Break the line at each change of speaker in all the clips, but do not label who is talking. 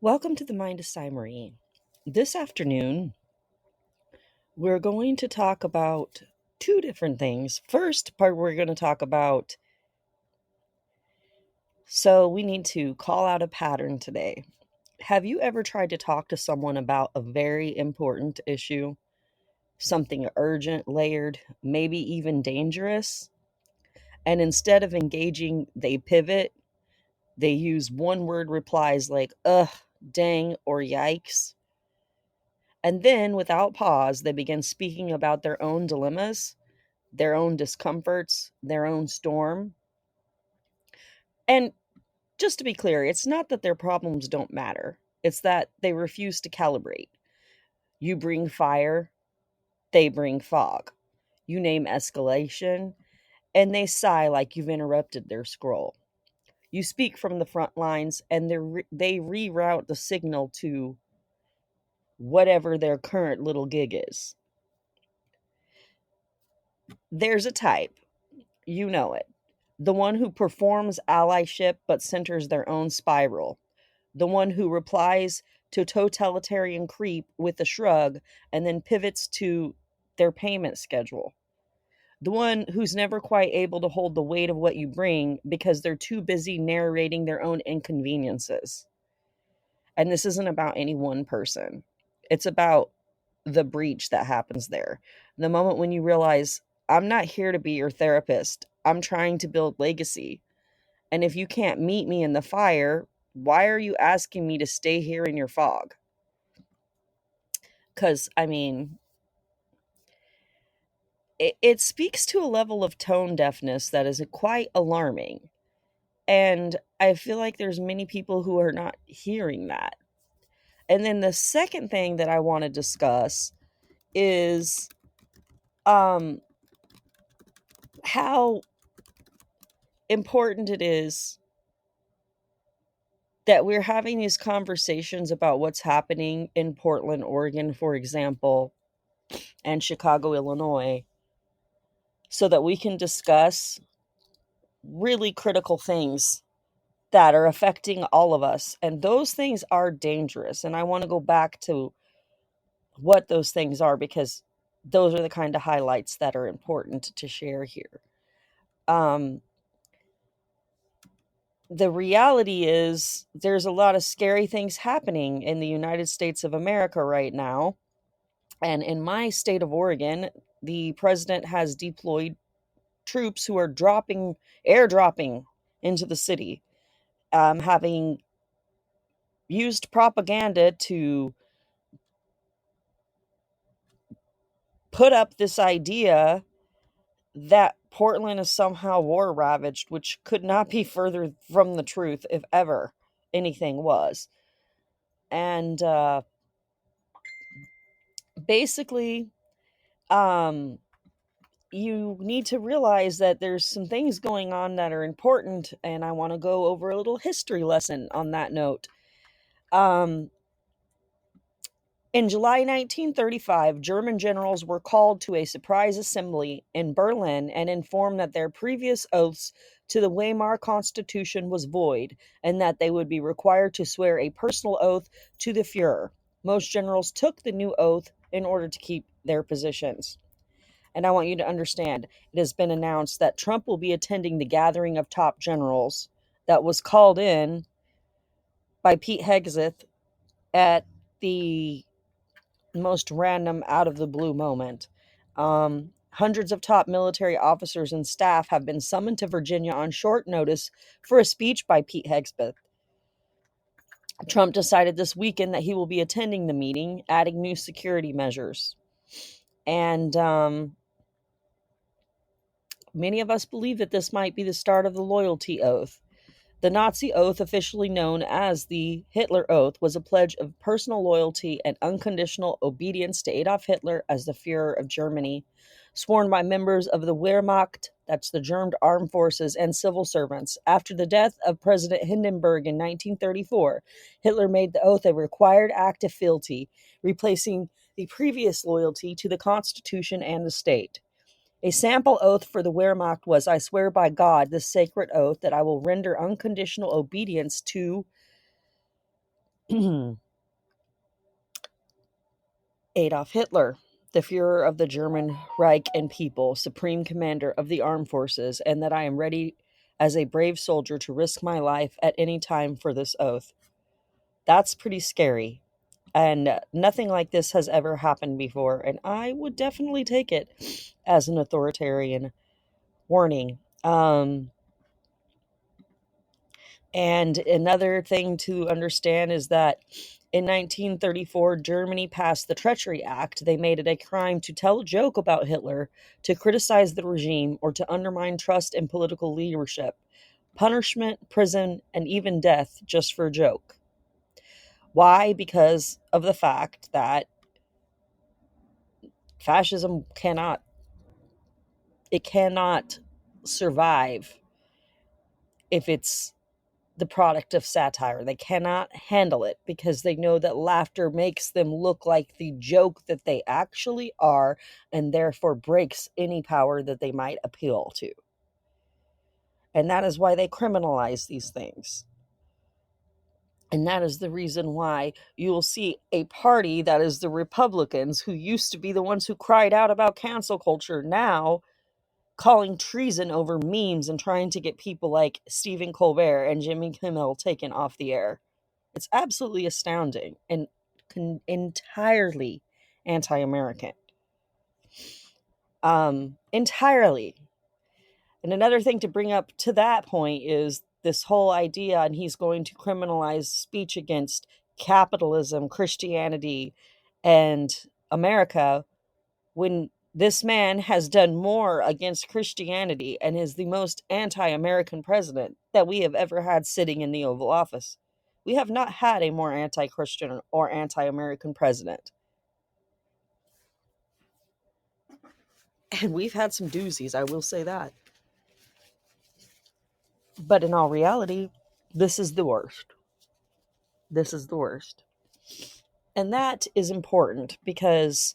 Welcome to the Mind of Marie. This afternoon, we're going to talk about two different things. First part, we're going to talk about, so we need to call out a pattern today. Have you ever tried to talk to someone about a very important issue? Something urgent, layered, maybe even dangerous? And instead of engaging, they pivot. They use one word replies like, ugh, dang, or yikes. And then, without pause, they begin speaking about their own dilemmas, their own discomforts, their own storm. And just to be clear, it's not that their problems don't matter, it's that they refuse to calibrate. You bring fire, they bring fog. You name escalation, and they sigh like you've interrupted their scroll. You speak from the front lines, and they reroute the signal to whatever their current little gig is. There's a type, you know it. The one who performs allyship but centers their own spiral. The one who replies to totalitarian creep with a shrug and then pivots to their payment schedule. The one who's never quite able to hold the weight of what you bring because they're too busy narrating their own inconveniences. And this isn't about any one person, it's about the breach that happens there. The moment when you realize, I'm not here to be your therapist, I'm trying to build legacy. And if you can't meet me in the fire, why are you asking me to stay here in your fog? Because, it speaks to a level of tone deafness that is quite alarming. And I feel like there's many people who are not hearing that. And then the second thing that I want to discuss is um, how important it is that we're having these conversations about what's happening in Portland, Oregon, for example, and Chicago, Illinois, so that we can discuss really critical things that are affecting all of us. And those things are dangerous. And I want to go back to what those things are because those are the kind of highlights that are important to share here. Um, the reality is there's a lot of scary things happening in the United States of America right now. And in my state of Oregon, the president has deployed troops who are airdropping into the city, having used propaganda to put up this idea that Portland is somehow war ravaged, which could not be further from the truth if ever anything was. And basically, um, you need to realize that there's some things going on that are important, and I want to go over a little history lesson on that note. Um, in July 1935, German generals were called to a surprise assembly in Berlin and informed that their previous oaths to the Weimar Constitution was void and that they would be required to swear a personal oath to the Fuhrer. Most generals took the new oath in order to keep their positions. And I want you to understand, it has been announced that Trump will be attending the gathering of top generals that was called in by Pete Hegseth at the most random, out of the blue moment. Hundreds of top military officers and staff have been summoned to Virginia on short notice for a speech by Pete Hegseth. Trump decided this weekend that he will be attending the meeting, adding new security measures. And many of us believe that this might be the start of the loyalty oath. The Nazi oath, officially known as the Hitler Oath, was a pledge of personal loyalty and unconditional obedience to Adolf Hitler as the Führer of Germany, sworn by members of the Wehrmacht, that's the German armed forces, and civil servants. After the death of President Hindenburg in 1934, Hitler made the oath a required act of fealty, replacing the previous loyalty to the Constitution and the state. A sample oath for the Wehrmacht was, I swear by God, this sacred oath, that I will render unconditional obedience to Adolf Hitler, the Führer of the German Reich and people, supreme commander of the armed forces, and that I am ready as a brave soldier to risk my life at any time for this oath. That's pretty scary. And nothing like this has ever happened before, and I would definitely take it as an authoritarian warning. And another thing to understand is that in 1934, Germany passed the Treachery Act. They made it a crime to tell a joke about Hitler, to criticize the regime, or to undermine trust in political leadership. Punishment, prison, and even death just for a joke. Why? Because of the fact that fascism cannot survive if it's the product of satire. They cannot handle it because they know that laughter makes them look like the joke that they actually are, and therefore breaks any power that they might appeal to. And that is why they criminalize these things. And that is the reason why you will see a party that is the Republicans, who used to be the ones who cried out about cancel culture, now calling treason over memes and trying to get people like Stephen Colbert and Jimmy Kimmel taken off the air. It's absolutely astounding and entirely anti-American. Entirely. And another thing to bring up to that point is this whole idea, and he's going to criminalize speech against capitalism, Christianity, and America, when this man has done more against Christianity and is the most anti-American president that we have ever had sitting in the Oval Office. We have not had a more anti-Christian or anti-American president. And we've had some doozies, I will say that. But in all reality, this is the worst. This is the worst. And that is important because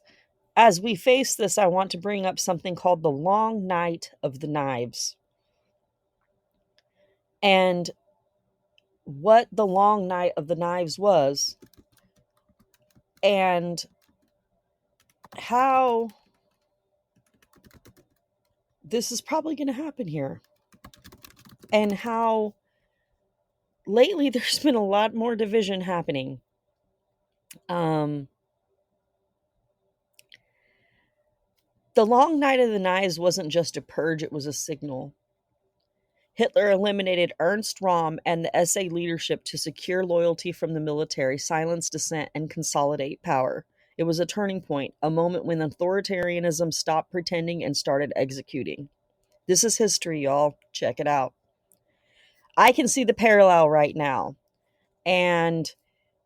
as we face this, I want to bring up something called the Long Night of the Knives. And what the Long Night of the Knives was, and how this is probably going to happen here, and how lately there's been a lot more division happening. The Long Night of the Knives wasn't just a purge, it was a signal. Hitler eliminated Ernst Röhm and the SA leadership to secure loyalty from the military, silence dissent, and consolidate power. It was a turning point, a moment when authoritarianism stopped pretending and started executing. This is history, y'all. Check it out. I can see the parallel right now. And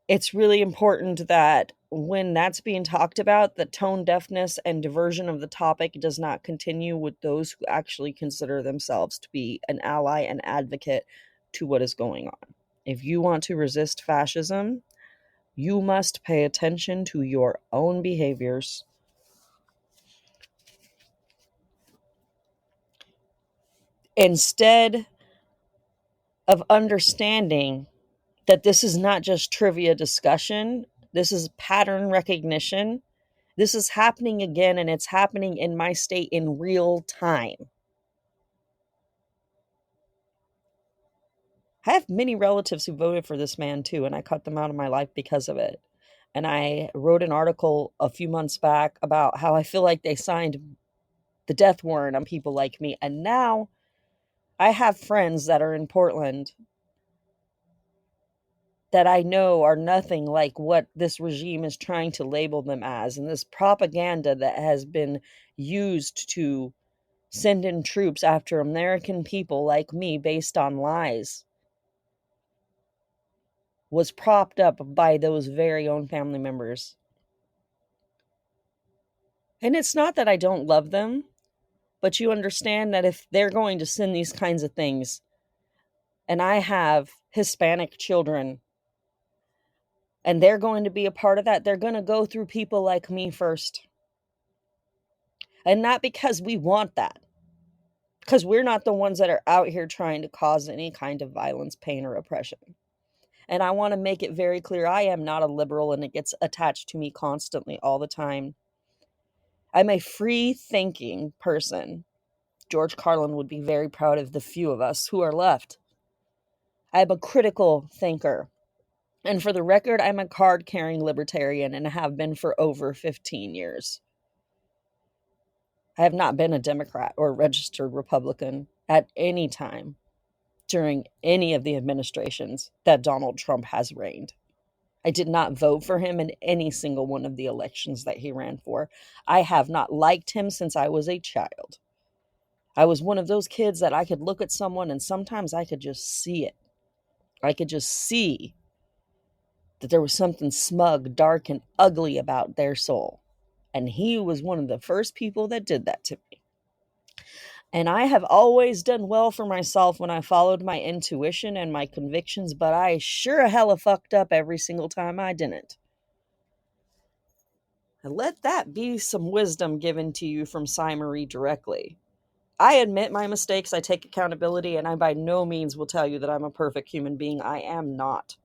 it's really important that when that's being talked about, the tone deafness and diversion of the topic does not continue with those who actually consider themselves to be an ally and advocate to what is going on. If you want to resist fascism, you must pay attention to your own behaviors. Instead of understanding that this is not just trivia discussion, this is pattern recognition. This is happening again, and it's happening in my state in real time. I have many relatives who voted for this man too, and I cut them out of my life because of it. And I wrote an article a few months back about how I feel like they signed the death warrant on people like me. And now I have friends that are in Portland that I know are nothing like what this regime is trying to label them as. And this propaganda that has been used to send in troops after American people like me based on lies was propped up by those very own family members. And it's not that I don't love them, but you understand that if they're going to send these kinds of things, and I have Hispanic children, and they're going to be a part of that, they're going to go through people like me first. And not because we want that, because we're not the ones that are out here trying to cause any kind of violence, pain, or oppression. And I want to make it very clear, I am not a liberal, and it gets attached to me constantly all the time. I'm a free-thinking person. George Carlin would be very proud of the few of us who are left. I'm a critical thinker. And for the record, I'm a card-carrying libertarian and have been for over 15 years. I have not been a Democrat or registered Republican at any time during any of the administrations that Donald Trump has reigned. I did not vote for him in any single one of the elections that he ran for. I have not liked him since I was a child. I was one of those kids that I could look at someone and sometimes I could just see it. I could just see that there was something smug, dark, and ugly about their soul. And he was one of the first people that did that to me. And I have always done well for myself when I followed my intuition and my convictions, but I sure hella fucked up every single time I didn't. And let that be some wisdom given to you from Marie directly. I admit my mistakes, I take accountability, and I by no means will tell you that I'm a perfect human being. I am not.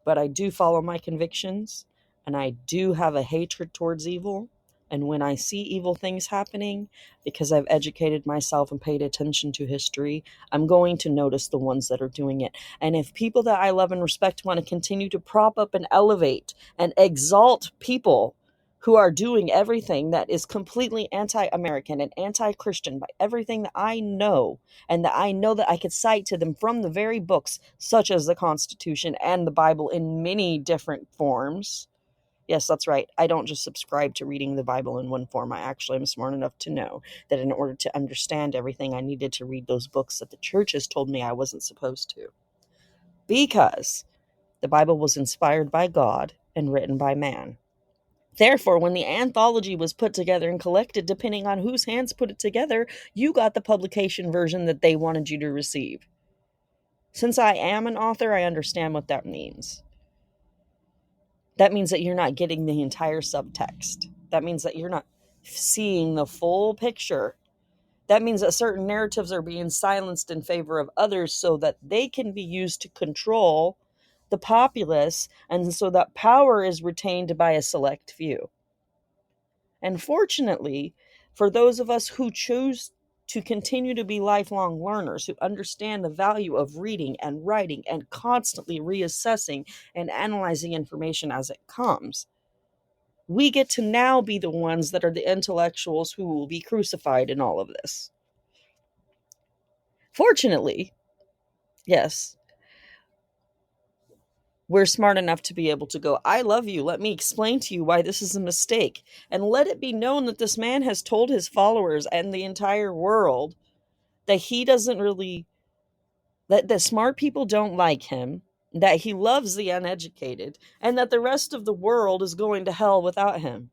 But I do follow my convictions, and I do have a hatred towards evil. And when I see evil things happening, because I've educated myself and paid attention to history, I'm going to notice the ones that are doing it. And if people that I love and respect want to continue to prop up and elevate and exalt people who are doing everything that is completely anti-American and anti-Christian by everything that I know, and that I know that I could cite to them from the very books, such as the Constitution and the Bible in many different forms. Yes, that's right. I don't just subscribe to reading the Bible in one form. I actually am smart enough to know that in order to understand everything, I needed to read those books that the church has told me I wasn't supposed to. Because the Bible was inspired by God and written by man. Therefore, when the anthology was put together and collected, depending on whose hands put it together, you got the publication version that they wanted you to receive. Since I am an author, I understand what that means. That means that you're not getting the entire subtext. That means that you're not seeing the full picture. That means that certain narratives are being silenced in favor of others so that they can be used to control the populace, and so that power is retained by a select few. And fortunately, for those of us who choose to continue to be lifelong learners, who understand the value of reading and writing and constantly reassessing and analyzing information as it comes, we get to now be the ones that are the intellectuals who will be crucified in all of this. Fortunately, yes, we're smart enough to be able to go, I love you. Let me explain to you why this is a mistake. And let it be known that this man has told his followers and the entire world that he doesn't really, that the smart people don't like him, that he loves the uneducated, and that the rest of the world is going to hell without him.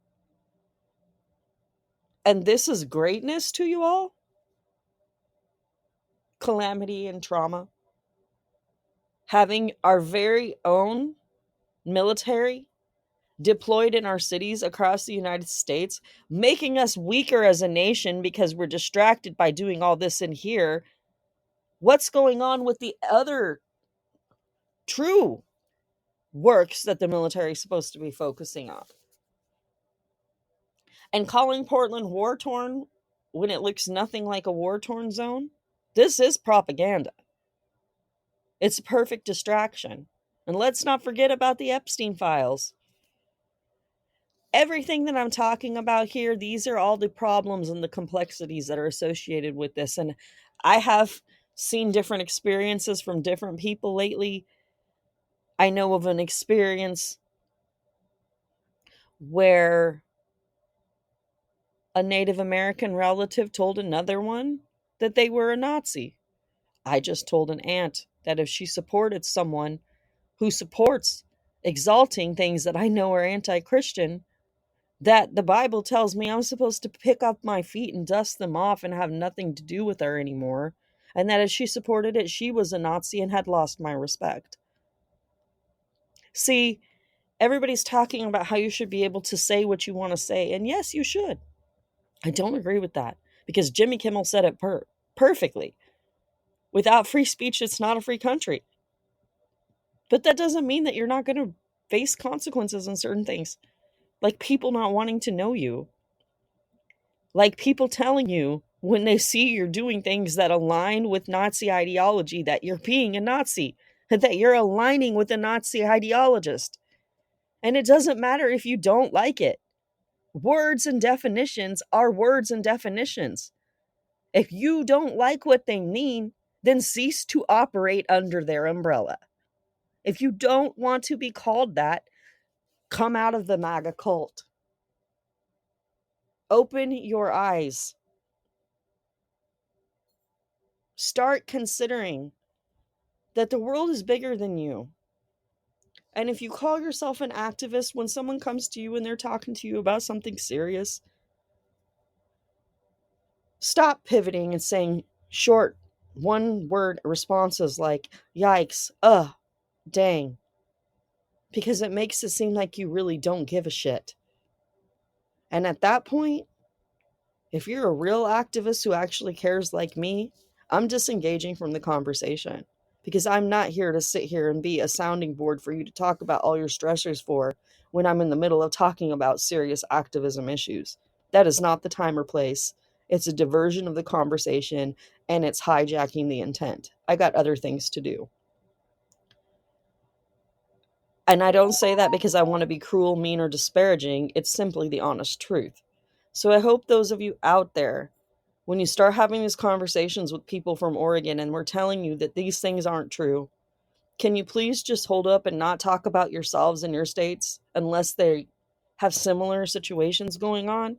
And this is greatness to you all? Calamity and trauma? Having our very own military deployed in our cities across the United States, making us weaker as a nation because we're distracted by doing all this in here. What's going on with the other true works that the military is supposed to be focusing on? And calling Portland war-torn when it looks nothing like a war-torn zone? This is propaganda. It's a perfect distraction. And let's not forget about the Epstein files. Everything that I'm talking about here, these are all the problems and the complexities that are associated with this. And I have seen different experiences from different people lately. I know of an experience where a Native American relative told another one that they were a Nazi. I just told an aunt that if she supported someone who supports exalting things that I know are anti-Christian, that the Bible tells me I'm supposed to pick up my feet and dust them off and have nothing to do with her anymore. And that if she supported it, she was a Nazi and had lost my respect. See, everybody's talking about how you should be able to say what you want to say. And yes, you should. I don't agree with that because Jimmy Kimmel said it perfectly. Without free speech, it's not a free country. But that doesn't mean that you're not going to face consequences on certain things, like people not wanting to know you, like people telling you when they see you're doing things that align with Nazi ideology that you're being a Nazi, that you're aligning with a Nazi ideologist. And it doesn't matter if you don't like it. Words and definitions are words and definitions. If you don't like what they mean, then cease to operate under their umbrella. If you don't want to be called that, come out of the MAGA cult. Open your eyes. Start considering that the world is bigger than you. And if you call yourself an activist, when someone comes to you and they're talking to you about something serious, stop pivoting and saying short, one word responses like, yikes, dang. Because it makes it seem like you really don't give a shit. And at that point, if you're a real activist who actually cares like me, I'm disengaging from the conversation. Because I'm not here to sit here and be a sounding board for you to talk about all your stressors for when I'm in the middle of talking about serious activism issues. That is not the time or place. It's a diversion of the conversation, and it's hijacking the intent. I got other things to do. And I don't say that because I want to be cruel, mean, or disparaging. It's simply the honest truth. So I hope those of you out there, when you start having these conversations with people from Oregon and we're telling you that these things aren't true, can you please just hold up and not talk about yourselves and your states unless they have similar situations going on?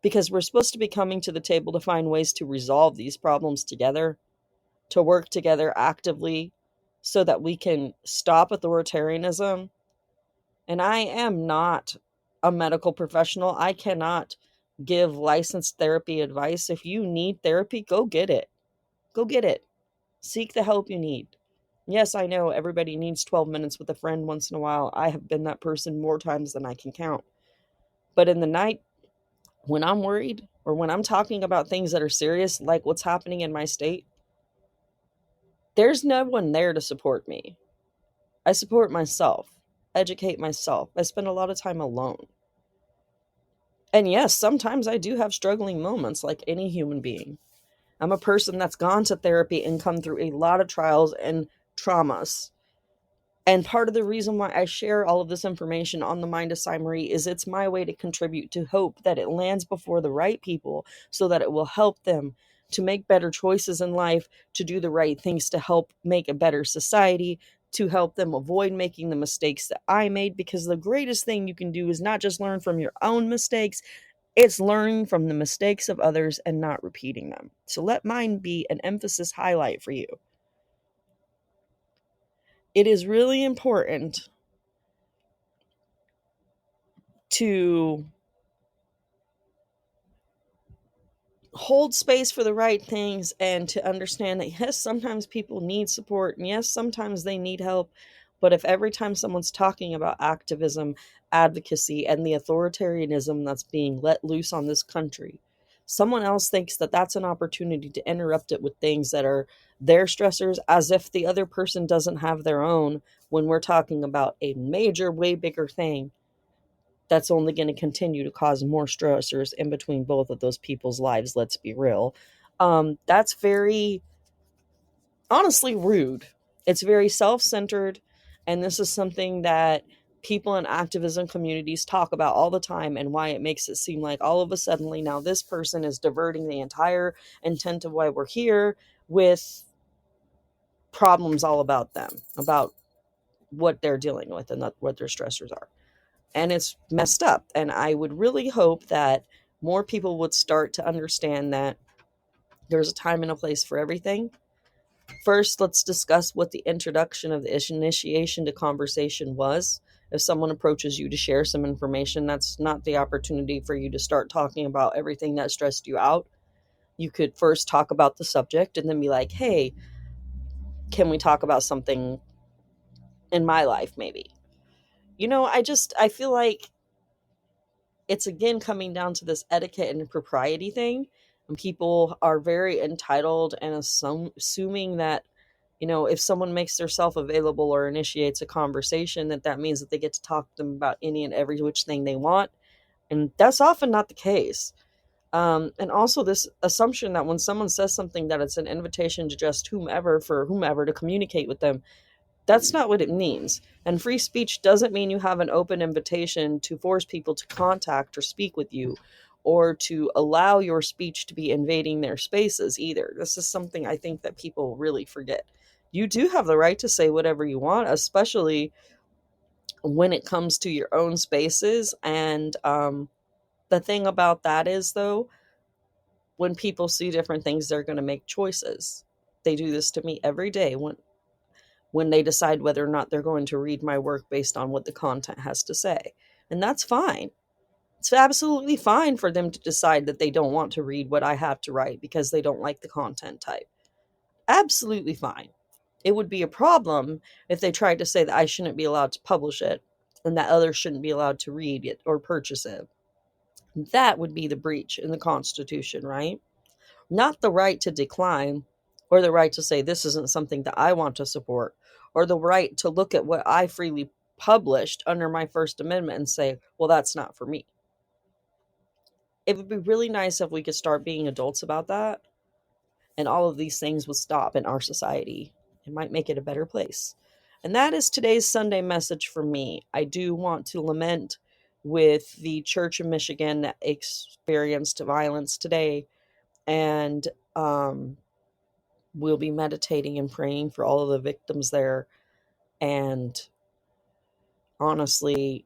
Because we're supposed to be coming to the table to find ways to resolve these problems together, to work together actively so that we can stop authoritarianism. And I am not a medical professional. I cannot give licensed therapy advice. If you need therapy, go get it. Go get it. Seek the help you need. Yes, I know everybody needs 12 minutes with a friend once in a while. I have been that person more times than I can count. But in the night, when I'm worried or when I'm talking about things that are serious, like what's happening in my state, there's no one there to support me. I support myself, educate myself. I spend a lot of time alone. And yes, sometimes I do have struggling moments like any human being. I'm a person that's gone to therapy and come through a lot of trials and traumas. And part of the reason why I share all of this information on the Mind of Cy Marie is it's my way to contribute to hope that it lands before the right people so that it will help them to make better choices in life, to do the right things to help make a better society, to help them avoid making the mistakes that I made. Because the greatest thing you can do is not just learn from your own mistakes, it's learning from the mistakes of others and not repeating them. So let mine be an emphasis highlight for you. It is really important to hold space for the right things and to understand that yes, sometimes people need support and yes, sometimes they need help. But if every time someone's talking about activism, advocacy, and the authoritarianism that's being let loose on this country, someone else thinks that that's an opportunity to interrupt it with things that are their stressors, as if the other person doesn't have their own, when we're talking about a major, way bigger thing that's only going to continue to cause more stressors in between both of those people's lives, let's be real. That's very, honestly, rude. It's very self-centered, and this is something that people in activism communities talk about all the time, and why it makes it seem like all of a sudden now this person is diverting the entire intent of why we're here with problems all about them, about what they're dealing with and what their stressors are. And it's messed up. And I would really hope that more people would start to understand that there's a time and a place for everything. First, let's discuss what the introduction of the initiation to conversation was. If someone approaches you to share some information, that's not the opportunity for you to start talking about everything that stressed you out. You could first talk about the subject and then be like, hey, can we talk about something in my life maybe? I feel like it's again coming down to this etiquette and propriety thing. And people are very entitled and assuming that If someone makes themselves available or initiates a conversation, that means that they get to talk to them about any and every which thing they want. And that's often not the case. And also this assumption that when someone says something that it's an invitation to just whomever, for whomever to communicate with them, that's not what it means. And free speech doesn't mean you have an open invitation to force people to contact or speak with you, or to allow your speech to be invading their spaces either. This is something I think that people really forget. You do have the right to say whatever you want, especially when it comes to your own spaces. And the thing about that is, though, when people see different things, they're going to make choices. They do this to me every day when they decide whether or not they're going to read my work based on what the content has to say. And that's fine. It's absolutely fine for them to decide that they don't want to read what I have to write because they don't like the content type. Absolutely fine. It would be a problem if they tried to say that I shouldn't be allowed to publish it and that others shouldn't be allowed to read it or purchase it. That would be the breach in the Constitution, right? Not the right to decline, or the right to say this isn't something that I want to support, or the right to look at what I freely published under my First Amendment and say, well, that's not for me. It would be really nice if we could start being adults about that, and all of these things would stop in our society. It might make it a better place. And that is today's Sunday message for me. I do want to lament with the Church of Michigan that experienced violence today, and we'll be meditating and praying for all of the victims there. And honestly,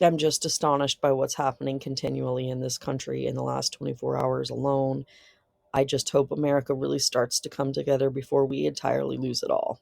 I'm just astonished by what's happening continually in this country in the last 24 hours alone. I just hope America really starts to come together before we entirely lose it all.